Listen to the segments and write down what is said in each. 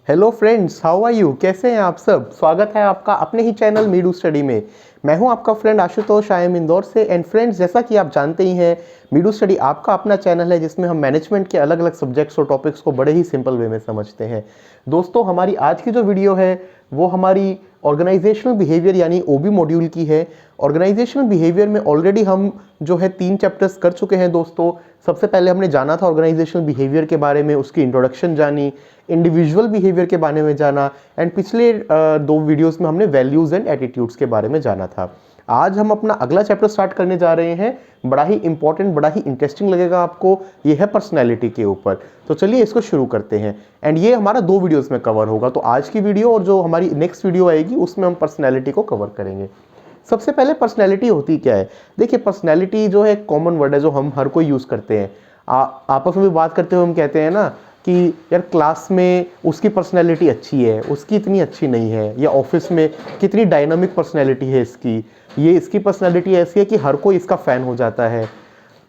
Hello friends, how are you? कैसे हैं आप सब? स्वागत है आपका अपने ही चैनल मीडू स्टडी में। मैं हूं आपका friend Ashutosh, I am Indore से। एंड फ्रेंड्स, जैसा कि आप जानते ही हैं, मीडू स्टडी आपका अपना चैनल है जिसमें हम मैनेजमेंट के अलग अलग सब्जेक्ट्स और टॉपिक्स को बड़े ही सिंपल वे में समझते हैं। दोस्तों, हमारी आज की जो वीडियो है वो हमारी ऑर्गेनाइजेशनल बिहेवियर यानी ओबी मॉड्यूल की है। ऑर्गेनाइजेशनल बिहेवियर में ऑलरेडी हम जो है 3 चैप्टर्स कर चुके हैं दोस्तों। सबसे पहले हमने जाना था ऑर्गेनाइजेशनल बिहेवियर के बारे में, उसकी इंट्रोडक्शन जानी, इंडिविजुअल बिहेवियर के बारे में जाना, एंड पिछले 2 वीडियोस में हमने वैल्यूज एंड एटीट्यूड्स के बारे में जाना था। आज हम अपना अगला चैप्टर स्टार्ट करने जा रहे हैं। बड़ा ही इंपॉर्टेंट, बड़ा ही इंटरेस्टिंग लगेगा आपको। ये है पर्सनैलिटी के ऊपर। तो चलिए इसको शुरू करते हैं। एंड ये हमारा 2 वीडियोस में कवर होगा। तो आज की वीडियो और जो हमारी नेक्स्ट वीडियो आएगी उसमें हम पर्सनैलिटी को कवर करेंगे। सबसे पहले पर्सनैलिटी होती क्या है? देखिए, पर्सनैलिटी जो है कॉमन वर्ड है जो हम हर कोई यूज़ करते हैं। आपस में भी बात करते हुए हम कहते हैं ना कि यार क्लास में उसकी पर्सनैलिटी अच्छी है, उसकी इतनी अच्छी नहीं है, या ऑफिस में कितनी डायनामिक पर्सनैलिटी है इसकी, ये इसकी पर्सनैलिटी ऐसी है कि हर कोई इसका फ़ैन हो जाता है।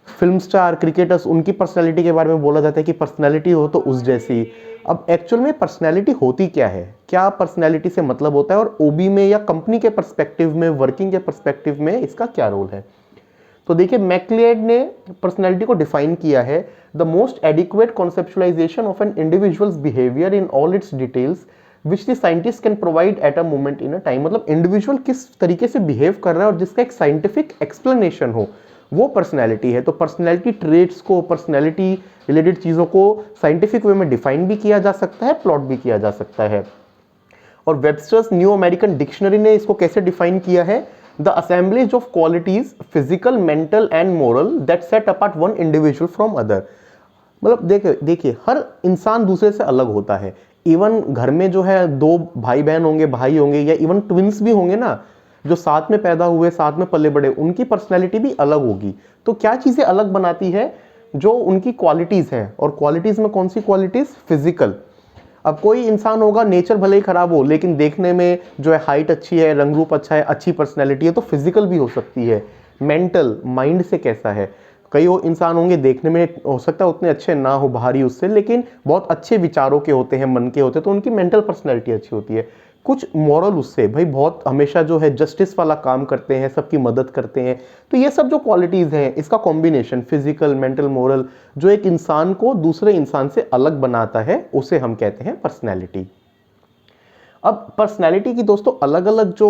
फिल्म स्टार, क्रिकेटर्स, उनकी पर्सनैलिटी के बारे में बोला जाता है कि पर्सनैलिटी हो तो उस जैसी। अब एक्चुअल में पर्सनैलिटी होती क्या है, क्या पर्सनैलिटी से मतलब होता है, और ओबी में या कंपनी के पर्सपेक्टिव में, वर्किंग के पर्सपेक्टिव में इसका क्या रोल है? तो देखिए, मैकलियड ने पर्सनैलिटी को डिफाइन किया है, the most adequate conceptualization of an individual's behaviour in all its details which the scientist can provide at a moment in a time. मतलब इंडिविजुअल किस तरीके से बिहेव कर रहा है और जिसका एक साइंटिफिक एक्सप्लेनेशन हो, वो पर्सनैलिटी है। तो पर्सनैलिटी ट्रेट्स को, पर्सनैलिटी रिलेटेड चीज़ों को साइंटिफिक वे में डिफाइन भी किया जा सकता है, प्लॉट भी किया जा सकता है। और वेबस्टर्स न्यू अमेरिकन डिक्शनरी ने इसको कैसे डिफाइन किया है? The assemblage of qualities physical, mental and moral that set apart one individual from other. मतलब देखिए, हर इंसान दूसरे से अलग होता है। इवन घर में जो है 2 भाई बहन होंगे, भाई होंगे, या इवन ट्विंस भी होंगे ना, जो साथ में पैदा हुए, साथ में पले बड़े, उनकी पर्सनैलिटी भी अलग होगी। तो क्या चीजें अलग बनाती है? जो उनकी क्वालिटीज हैं। और क्वालिटीज में कौन सी क्वालिटीज? फिजिकल। अब कोई इंसान होगा, नेचर भले ही खराब हो लेकिन देखने में जो है हाइट अच्छी है, रंग रूप अच्छा है, अच्छी पर्सनैलिटी है, तो फिजिकल भी हो सकती है। मेंटल, माइंड से कैसा है? कई वो इंसान होंगे देखने में हो सकता है उतने अच्छे ना हो बाहरी उससे, लेकिन बहुत अच्छे विचारों के होते हैं, मन के होते हैं, तो उनकी मेंटल पर्सनैलिटी अच्छी होती है। कुछ मॉरल उससे भाई बहुत हमेशा जो है जस्टिस वाला काम करते हैं, सबकी मदद करते हैं। तो ये सब जो क्वालिटीज़ हैं, इसका कॉम्बिनेशन फिजिकल, मेंटल, मोरल, जो एक इंसान को दूसरे इंसान से अलग बनाता है, उसे हम कहते हैं पर्सनैलिटी। अब पर्सनैलिटी की दोस्तों अलग अलग जो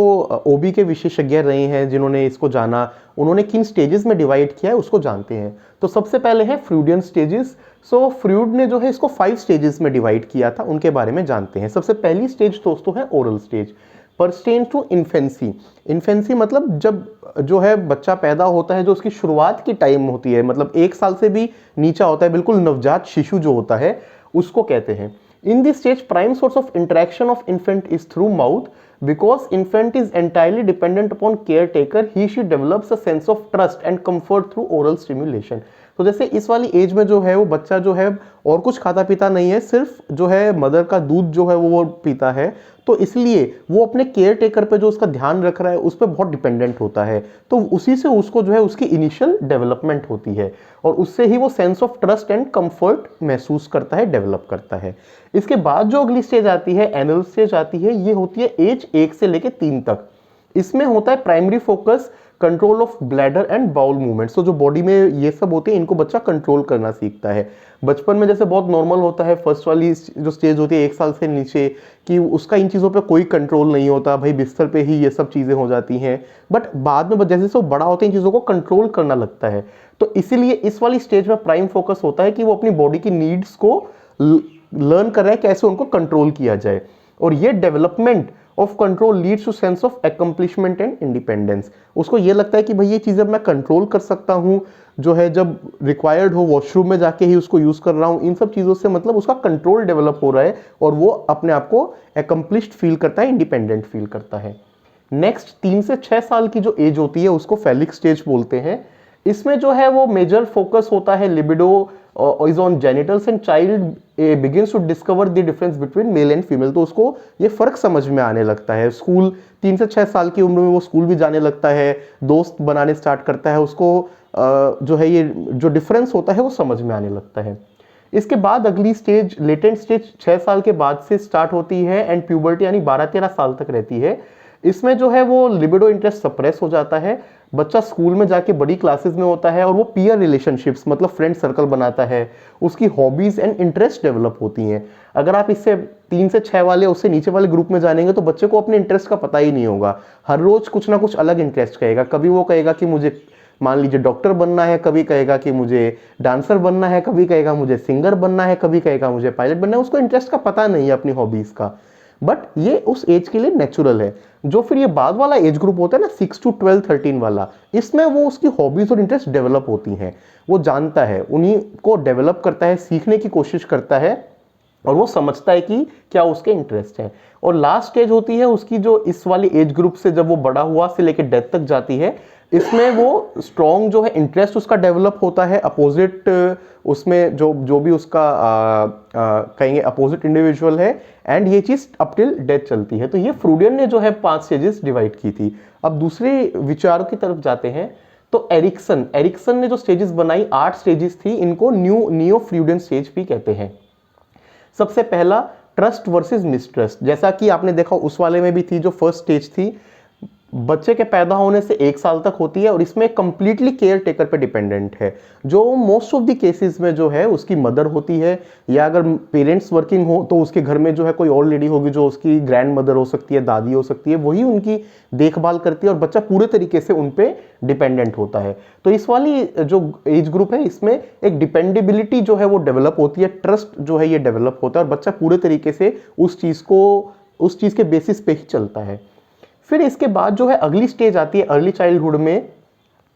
ओबी के विशेषज्ञ रहे हैं जिन्होंने इसको जाना, उन्होंने किन स्टेजेस में डिवाइड किया है उसको जानते हैं। तो सबसे पहले है फ्रूडियन स्टेजेस। सो फ्रूड ने जो है इसको 5 स्टेजेस में डिवाइड किया था, उनके बारे में जानते हैं। सबसे पहली स्टेज दोस्तों है oral stage, pertaining to infancy. Infancy मतलब जब जो है बच्चा पैदा होता है, जो उसकी शुरुआत की टाइम होती है, मतलब 1 साल से भी नीचा होता है, बिल्कुल नवजात शिशु जो होता है, उसको कहते हैं। In this stage, prime source of interaction of infant is through mouth. Because infant is entirely dependent upon caretaker, she develops a sense of trust and comfort through oral stimulation. तो जैसे इस वाली एज में जो है वो बच्चा जो है और कुछ खाता पीता नहीं है, सिर्फ जो है मदर का दूध जो है वो पीता है, तो इसलिए वो अपने केयर टेकर पे जो उसका ध्यान रख रहा है उस पर बहुत डिपेंडेंट होता है। तो उसी से उसको जो है उसकी इनिशियल डेवलपमेंट होती है, और उससे ही वो sense of trust and comfort महसूस करता है, डेवलप करता है। इसके बाद जो अगली स्टेज आती है, एनल स्टेज आती है, ये होती है एज 1 से लेकर 3 तक। इसमें होता है primary focus control of bladder and bowel movements. तो जो बॉडी में ये सब होते हैं, इनको बच्चा कंट्रोल करना सीखता है। बचपन में जैसे बहुत नॉर्मल होता है, फर्स्ट वाली जो स्टेज होती है 1 साल से नीचे, कि उसका इन चीज़ों पे कोई कंट्रोल नहीं होता, भाई बिस्तर पे ही ये सब चीज़ें हो जाती हैं। बट बाद में जैसे जैसे वो बड़ा होता है, इन चीज़ों को कंट्रोल करना लगता है। तो इसीलिए इस वाली स्टेज में प्राइम फोकस होता है कि वो अपनी बॉडी की नीड्स को लर्न कर रहा है, कैसे उनको कंट्रोल किया जाए। और ये development of control leads to sense of accomplishment and independence. उसको ये लगता है कि भाई ये चीज़ें मैं कंट्रोल कर सकता हूँ, जो है जब रिक्वायर्ड हो वॉशरूम में जाके ही उसको यूज़ कर रहा हूँ, इन सब चीज़ों से मतलब उसका कंट्रोल डेवलप हो रहा है और वो अपने आप को अकम्प्लिश्ड फील करता है, इंडिपेंडेंट फील करता है। नेक्स्ट 3 से 6 साल की जो एज होती है उसको फेलिक स्टेज बोलते हैं। इसमें जो है वो मेजर फोकस होता है libido is on genitals and child begins to discover the difference between male and female. तो उसको ये फर्क समझ में आने लगता है। स्कूल 3 से 6 साल की उम्र में वो स्कूल भी जाने लगता है, दोस्त बनाने स्टार्ट करता है, उसको जो है ये जो डिफरेंस होता है वो समझ में आने लगता है। इसके बाद अगली स्टेज, लेटेंट स्टेज 6 साल के बाद से स्टार्ट होती है एंड प्यूबर्टी यानी 12-13 साल तक रहती है। इसमें जो है वो लिबिडो इंटरेस्ट सप्रेस हो जाता है, बच्चा स्कूल में जाके बड़ी क्लासेस में होता है और वो पीयर रिलेशनशिप्स मतलब फ्रेंड सर्कल बनाता है, उसकी हॉबीज एंड इंटरेस्ट डेवलप होती हैं। अगर आप इससे 3 से 6 वाले उससे नीचे वाले ग्रुप में जानेंगे तो बच्चे को अपने इंटरेस्ट का पता ही नहीं होगा, हर रोज कुछ ना कुछ अलग इंटरेस्ट कहेगा। कभी वो कहेगा कि मुझे मान लीजिए डॉक्टर बनना है, कभी कहेगा कि मुझे डांसर बनना है, कभी कहेगा मुझे सिंगर बनना है, कभी कहेगा मुझे पायलट बनना है। उसको इंटरेस्ट का पता नहीं है अपनी हॉबीज का, बट ये उस एज के लिए नेचुरल है। जो फिर ये बाद वाला एज ग्रुप होता है ना 6 to 12 13 वाला, इसमें वो उसकी हॉबीज और इंटरेस्ट डेवलप होती हैं, वो जानता है, उन्हीं को डेवलप करता है, सीखने की कोशिश करता है और वो समझता है कि क्या उसके इंटरेस्ट है। और लास्ट स्टेज होती है उसकी जो इस वाली एज ग्रुप से जब वो बड़ा हुआ से लेकर डेथ तक जाती है, इसमें वो स्ट्रॉन्ग जो है इंटरेस्ट उसका डेवलप होता है अपोजिट, उसमें जो जो भी उसका कहेंगे अपोजिट इंडिविजुअल है, एंड ये चीज अप टिल डेथ चलती है। तो ये फ्रूडियन ने जो है 5 स्टेजेस डिवाइड की थी। अब दूसरे विचारों की तरफ जाते हैं तो एरिक्सन ने जो स्टेजेस बनाई 8 स्टेजेस थी, इनको नियो फ्रूडियन स्टेज भी कहते हैं। सबसे पहला ट्रस्ट वर्सेस मिसट्रस्ट, जैसा कि आपने देखा उस वाले में भी थी, जो फर्स्ट स्टेज थी बच्चे के पैदा होने से 1 साल तक होती है और इसमें कंप्लीटली केयर टेकर पे डिपेंडेंट है, जो मोस्ट ऑफ द केसेस में जो है उसकी मदर होती है, या अगर पेरेंट्स वर्किंग हो तो उसके घर में जो है कोई और लेडी होगी जो उसकी ग्रैंड मदर हो सकती है, दादी हो सकती है, वही उनकी देखभाल करती है और बच्चा पूरे तरीके से उन पे डिपेंडेंट होता है। तो इस वाली जो एज ग्रुप है इसमें एक डिपेंडेबिलिटी जो है वो डेवलप होती है, ट्रस्ट जो है ये डेवलप होता है और बच्चा पूरे तरीके से उस चीज के बेसिस पे ही चलता है। फिर इसके बाद जो है अगली स्टेज आती है अर्ली चाइल्डहुड में,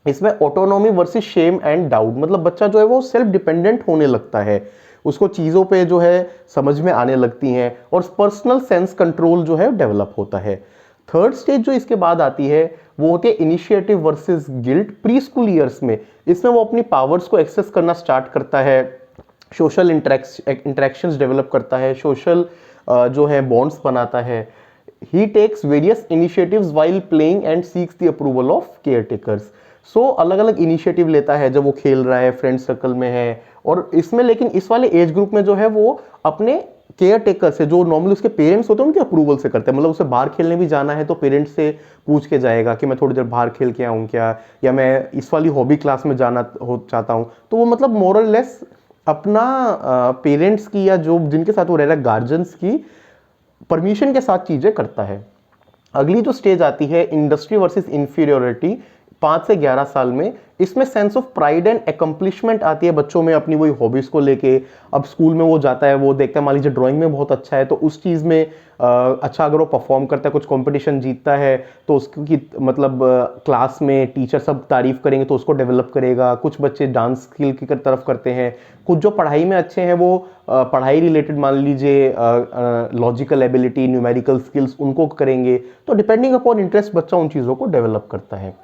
इसमें autonomy versus shame and doubt, मतलब बच्चा जो है वो सेल्फ डिपेंडेंट होने लगता है, उसको चीज़ों पे जो है समझ में आने लगती हैं और पर्सनल सेंस कंट्रोल जो है डेवलप होता है। थर्ड स्टेज जो इसके बाद आती है वो होती है initiative versus guilt pre school years में। इसमें वो अपनी पावर्स को एक्सेस करना स्टार्ट करता है, सोशल इंटरेक्शंस डेवलप करता है, सोशल जो है बॉन्ड्स बनाता है। He takes various initiatives while playing and seeks the approval of caretakers. So अलग अलग इनिशिएटिव लेता है जब वो खेल रहा है, फ्रेंड सर्कल में है, और इसमें लेकिन इस वाले एज ग्रुप में जो है वो अपने केयर टेकर से, जो नॉर्मली उसके पेरेंट्स होते हैं उनके अप्रूवल से करते हैं। मतलब उसे बाहर खेलने भी जाना है तो पेरेंट्स से पूछ के जाएगा कि मैं थोड़ी देर बाहर खेल के आऊँ क्या, या मैं इस वाली हॉबी क्लास में जाना चाहता हूँ। तो वो मतलब मोर और लेस अपना पेरेंट्स की या जो जिनके साथ वो रह रहा है गार्जियंस की परमिशन के साथ चीजें करता है। अगली जो स्टेज आती है इंडस्ट्री वर्सेस इंफीरियोरिटी 5 से 11 साल में, इसमें sense of pride and accomplishment आती है बच्चों में अपनी वही हॉबीज को लेके। अब स्कूल में वो जाता है, वो देखता है मान लीजिए ड्राइंग में बहुत अच्छा है तो उस चीज़ में अच्छा अगर वो परफॉर्म करता है, कुछ कंपटीशन जीतता है तो उसकी मतलब क्लास में टीचर सब तारीफ करेंगे तो उसको डेवलप करेगा। कुछ बच्चे डांस स्किल की तरफ करते हैं, कुछ जो पढ़ाई में अच्छे हैं वो पढ़ाई रिलेटेड मान लीजिए लॉजिकल एबिलिटी, न्यूमेरिकल स्किल्स उनको करेंगे। तो डिपेंडिंग अपॉन इंटरेस्ट बच्चा उन चीज़ों को डेवलप करता है।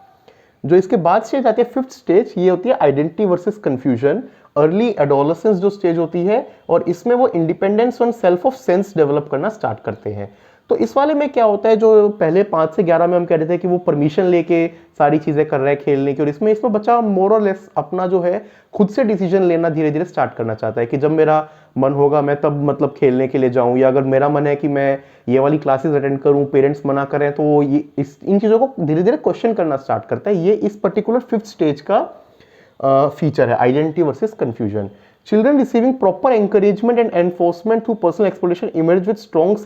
जो इसके बाद स्टेज आती है फिफ्थ स्टेज, ये होती है identity versus confusion, early adolescence जो स्टेज होती है, और इसमें वो इंडिपेंडेंस और सेल्फ ऑफ सेंस डेवलप करना स्टार्ट करते हैं। तो इस वाले में क्या होता है, जो पहले 5 से 11 में हम कह रहे थे कि वो परमिशन लेके सारी चीजें कर रहा है खेलने की, और इसमें बच्चा मोर और लेस अपना जो है खुद से डिसीजन लेना धीरे धीरे स्टार्ट करना चाहता है कि जब मेरा मन होगा मैं तब मतलब खेलने के लिए जाऊं, या अगर मेरा मन है कि मैं ये वाली क्लासेस अटेंड करूं, पेरेंट्स मना करें, तो ये इन चीज़ों को धीरे धीरे क्वेश्चन करना स्टार्ट करता है। ये इस पर्टिकुलर फिफ्थ स्टेज का फीचर है, identity versus confusion. Children receiving proper encouragement and enforcement through personal exploration emerge with strong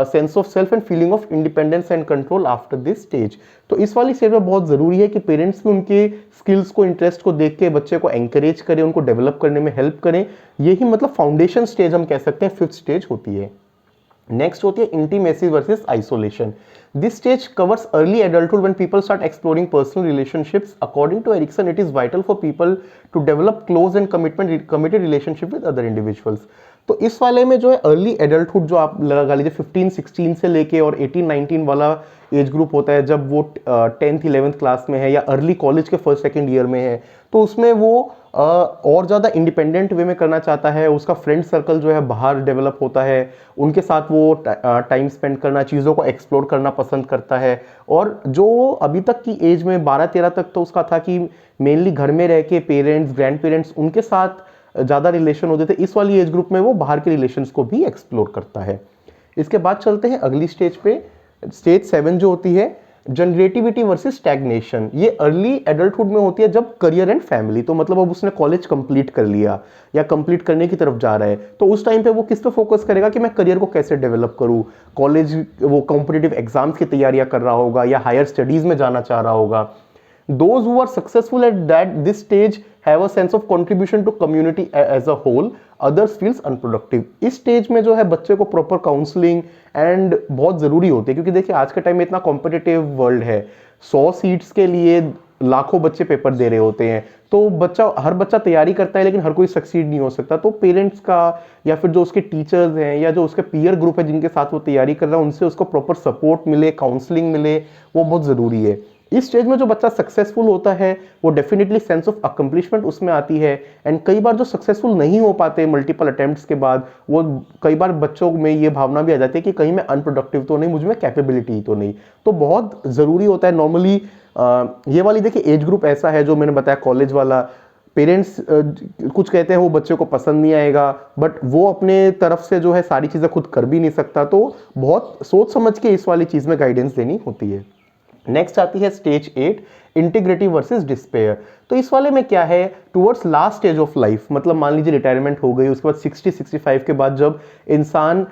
sense of self and feeling of independence and control after this stage. तो इस वाली stage में बहुत जरूरी है कि पेरेंट्स भी उनके स्किल्स को, इंटरेस्ट को देख के बच्चे को एंकरेज करें, उनको डेवलप करने में हेल्प करें। यही मतलब फाउंडेशन स्टेज हम कह सकते हैं फिफ्थ स्टेज होती है। नेक्स्ट होती है intimacy versus isolation. This stage covers early adulthood when people start exploring personal relationships. According to Erikson it is vital for people to develop close and committed relationship with other individuals. तो इस वाले में जो है early adulthood जो आप लगा लीजिए 15-16 से लेके और 18-19 वाला एज ग्रुप होता है, जब वो 10th 11th क्लास में है या अर्ली कॉलेज के फर्स्ट सेकंड ईयर में है, तो उसमें वो और ज़्यादा इंडिपेंडेंट वे में करना चाहता है। उसका फ्रेंड सर्कल जो है बाहर डेवलप होता है, उनके साथ वो टाइम स्पेंड करना, चीज़ों को एक्सप्लोर करना पसंद करता है। और जो अभी तक की एज में 12-13 तक तो उसका था कि मेनली घर में रह के पेरेंट्स, ग्रैंड पेरेंट्स उनके साथ ज़्यादा रिलेशन होते थे, इस वाली एज ग्रुप में वो बाहर के रिलेशंस को भी एक्सप्लोर करता है। इसके बाद चलते हैं अगली स्टेज पे, स्टेज 7 जो होती है जनरेटिविटी वर्सेस स्टैग्नेशन। ये अर्ली एडल्टहुड में होती है जब करियर एंड फैमिली, तो मतलब अब उसने कॉलेज कंप्लीट कर लिया या कंप्लीट करने की तरफ जा रहा है, तो उस टाइम पे वो किस पे फोकस करेगा कि मैं करियर को कैसे डेवलप करूँ। कॉलेज वो कॉम्पिटिटिव एग्जाम्स की तैयारियां कर रहा होगा या हायर स्टडीज में जाना चाह रहा होगा। Those who are successful at this stage have a sense of contribution to community as a whole, others feels unproductive। इस स्टेज में जो है बच्चे को प्रॉपर काउंसलिंग एंड बहुत ज़रूरी होती है, क्योंकि देखिए आज के टाइम में इतना कॉम्पिटिटिव वर्ल्ड है, 100 सीट्स के लिए लाखों बच्चे पेपर दे रहे होते हैं, तो हर बच्चा तैयारी करता है लेकिन हर कोई सक्सीड नहीं हो सकता। तो पेरेंट्स का या फिर जो उसके टीचर्स हैं या जो उसके पीयर ग्रुप है जिनके साथ वो तैयारी कर रहा है, उनसे उसको प्रॉपर सपोर्ट मिले, काउंसलिंग मिले, वो बहुत ज़रूरी है। इस स्टेज में जो बच्चा सक्सेसफुल होता है वो डेफिनेटली सेंस ऑफ अकम्प्लिशमेंट उसमें आती है। एंड कई बार जो सक्सेसफुल नहीं हो पाते मल्टीपल अटेम्प्ट्स के बाद, वो कई बार बच्चों में ये भावना भी आ जाती है कि कहीं मैं अनप्रोडक्टिव तो नहीं, मुझ में कैपेबिलिटी तो नहीं। तो बहुत ज़रूरी होता है नॉर्मली ये वाली, देखिए एज ग्रुप ऐसा है जो मैंने बताया कॉलेज वाला, पेरेंट्स कुछ कहते हैं वो बच्चे को पसंद नहीं आएगा, बट वो अपने तरफ से जो है सारी चीज़ें खुद कर भी नहीं सकता, तो बहुत सोच समझ के इस वाली चीज़ में गाइडेंस देनी होती है। नेक्स्ट आती है स्टेज 8, इंटीग्रिटी वर्सेस डिस्पेयर। तो इस वाले में क्या है, towards last stage of life, मतलब मान लीजिए रिटायरमेंट हो गई, उसके बाद 60-65 के बाद जब इंसान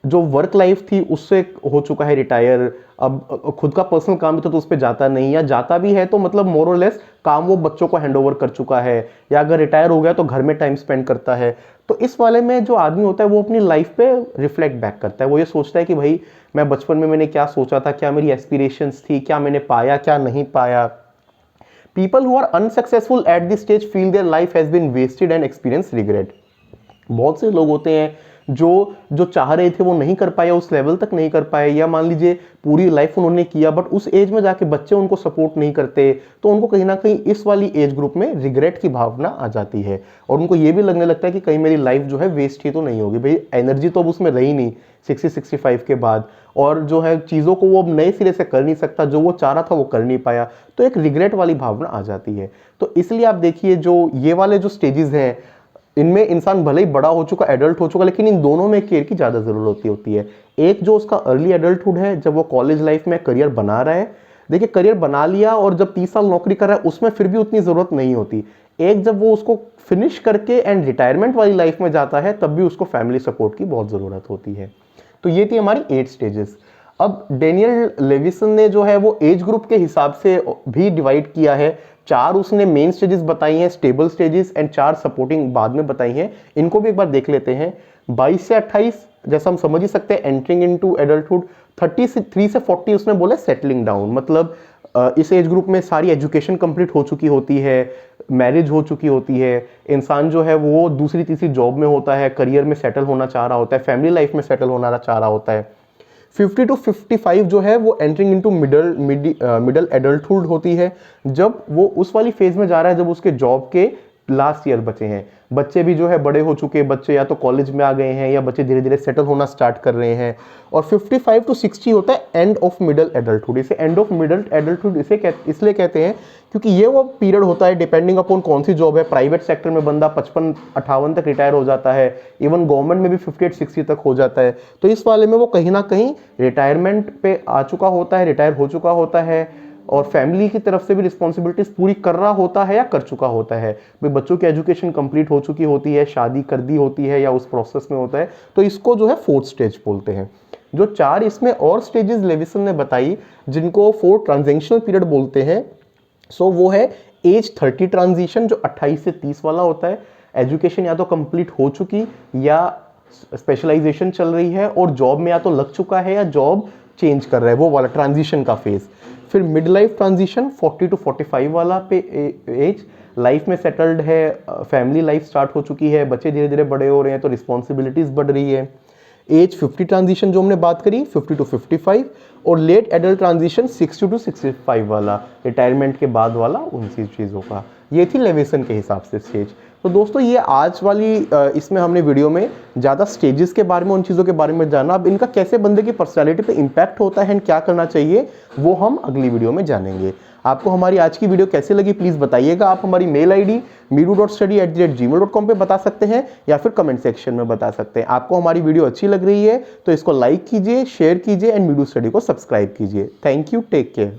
जो वर्क लाइफ थी उससे हो चुका है रिटायर, अब खुद का पर्सनल काम भी तो उस पर जाता नहीं, या जाता भी है तो मतलब मोर और लेस काम वो बच्चों को हैंड ओवर कर चुका है, या अगर रिटायर हो गया तो घर में टाइम स्पेंड करता है। तो इस वाले में जो आदमी होता है वो अपनी लाइफ पे रिफ्लेक्ट बैक करता है, वो ये सोचता है कि भाई मैं बचपन में मैंने क्या सोचा था, क्या मेरी एस्पिरेशंस थी, क्या मैंने पाया, क्या नहीं पाया। People who are unsuccessful at this stage feel their life has been wasted and experience regret. बहुत से लोग होते हैं जो चाह रहे थे वो नहीं कर पाए, उस लेवल तक नहीं कर पाए, या मान लीजिए पूरी लाइफ उन्होंने किया बट उस एज में जाके बच्चे उनको सपोर्ट नहीं करते, तो उनको कहीं ना कहीं इस वाली एज ग्रुप में रिग्रेट की भावना आ जाती है, और उनको ये भी लगने लगता है कि कहीं मेरी लाइफ जो है वेस्ट ही तो नहीं होगी। भाई एनर्जी तो अब उसमें रही नहीं 60-65 के बाद, और जो है चीज़ों को वो अब नए सिरे से कर नहीं सकता, जो वो चाह रहा था वो कर नहीं पाया, तो एक रिग्रेट वाली भावना आ जाती है। तो इसलिए आप देखिए जो ये वाले जो स्टेजेस हैं, इनमें इंसान भले ही बड़ा हो चुका, एडल्ट हो चुका, लेकिन इन दोनों में केयर की ज़्यादा ज़रूरत होती है। एक जो उसका अर्ली एडल्टहुड है, जब वो कॉलेज लाइफ में करियर बना रहा है, देखिए करियर बना लिया और जब 30 साल नौकरी कर रहा है उसमें फिर भी उतनी ज़रूरत नहीं होती। एक जब वो उसको फिनिश करके एंड रिटायरमेंट वाली लाइफ में जाता है, तब भी उसको फैमिली सपोर्ट की बहुत ज़रूरत होती है। तो ये थी हमारी 8 स्टेजेस। अब डेनियल लेविसन ने जो है वो एज ग्रुप के हिसाब से भी डिवाइड किया है। 4 उसने मेन स्टेजेस बताई हैं, स्टेबल स्टेजेस, एंड 4 सपोर्टिंग बाद में बताई हैं। इनको भी एक बार देख लेते हैं। 22 से 28 जैसा हम समझ ही सकते हैं एंटरिंग इनटू एडल्टहुड। 33 से 40 उसने बोला सेटलिंग डाउन, मतलब इस एज ग्रुप में सारी एजुकेशन कंप्लीट हो चुकी होती है, मैरिज हो चुकी होती है, इंसान जो है वो दूसरी तीसरी जॉब में होता है, करियर में सेटल होना चाह रहा होता है, फैमिली लाइफ में सेटल होना चाह रहा होता है। 50 to 55 जो है वो एंटरिंग इनटू मिडल एडल्टहुड होती है, जब वो उस वाली फेज में जा रहा है जब उसके जॉब के लास्ट ईयर बचे हैं, बच्चे भी जो है बड़े हो चुके, बच्चे या तो कॉलेज में आ गए हैं या बच्चे धीरे धीरे सेटल होना स्टार्ट कर रहे हैं। और 55 to 60 होता है एंड ऑफ मिडल एडल्टहुड। इसे एंड ऑफ मिडल एडल्टहुड इसलिए कहते हैं क्योंकि ये वो पीरियड होता है, डिपेंडिंग अपॉन कौन सी जॉब है। प्राइवेट सेक्टर में बंदा 55-58 तक रिटायर हो जाता है, इवन गवर्नमेंट में भी 58-60 तक हो जाता है। तो इस वाले में वो कहीं ना कहीं रिटायरमेंट पे आ चुका होता है, रिटायर हो चुका होता है, और फैमिली की तरफ से भी रिस्पॉन्सिबिलिटीज पूरी कर रहा होता है या कर चुका होता है। भाई बच्चों की एजुकेशन कंप्लीट हो चुकी होती है, शादी कर दी होती है या उस प्रोसेस में होता है, तो इसको जो है 4th स्टेज बोलते हैं। जो 4 इसमें और स्टेजेस लेविसन ने बताई जिनको 4 ट्रांजिशनल पीरियड बोलते हैं, सो वो है एज 30 ट्रांजिशन जो 28 से 30 वाला होता है। एजुकेशन या तो कंप्लीट हो चुकी या स्पेशलाइजेशन चल रही है, और जॉब में या तो लग चुका है या जॉब चेंज कर रहा है, वो वाला ट्रांजिशन का फेज। फिर मिड लाइफ ट्रांजिशन 40 to 45 वाला पे एज, लाइफ में सेटल्ड है, फैमिली लाइफ स्टार्ट हो चुकी है, बच्चे धीरे धीरे बड़े हो रहे हैं तो रिस्पॉन्सिबिलिटीज बढ़ रही है। एज 50 ट्रांजिशन जो हमने बात करी 50 to 55, और लेट एडल्ट ट्रांजिशन 60 to 65 वाला, रिटायरमेंट के बाद वाला, उन चीज़ों का। ये थी लेविसन के हिसाब से स्टेज। तो दोस्तों ये आज वाली इसमें हमने वीडियो में ज़्यादा स्टेजेस के बारे में, उन चीज़ों के बारे में जाना। अब इनका कैसे बंदे की पर्सनैलिटी पे इम्पैक्ट होता है एंड क्या करना चाहिए वो हम अगली वीडियो में जानेंगे। आपको हमारी आज की वीडियो कैसे लगी प्लीज़ बताइएगा। आप हमारी मेल आईडी meedu.study@gmail.com पे बता सकते हैं या फिर कमेंट सेक्शन में बता सकते हैं। आपको हमारी वीडियो अच्छी लग रही है तो इसको लाइक कीजिए, शेयर कीजिए एंड मीडू स्टडी को सब्सक्राइब कीजिए। Thank you, take care.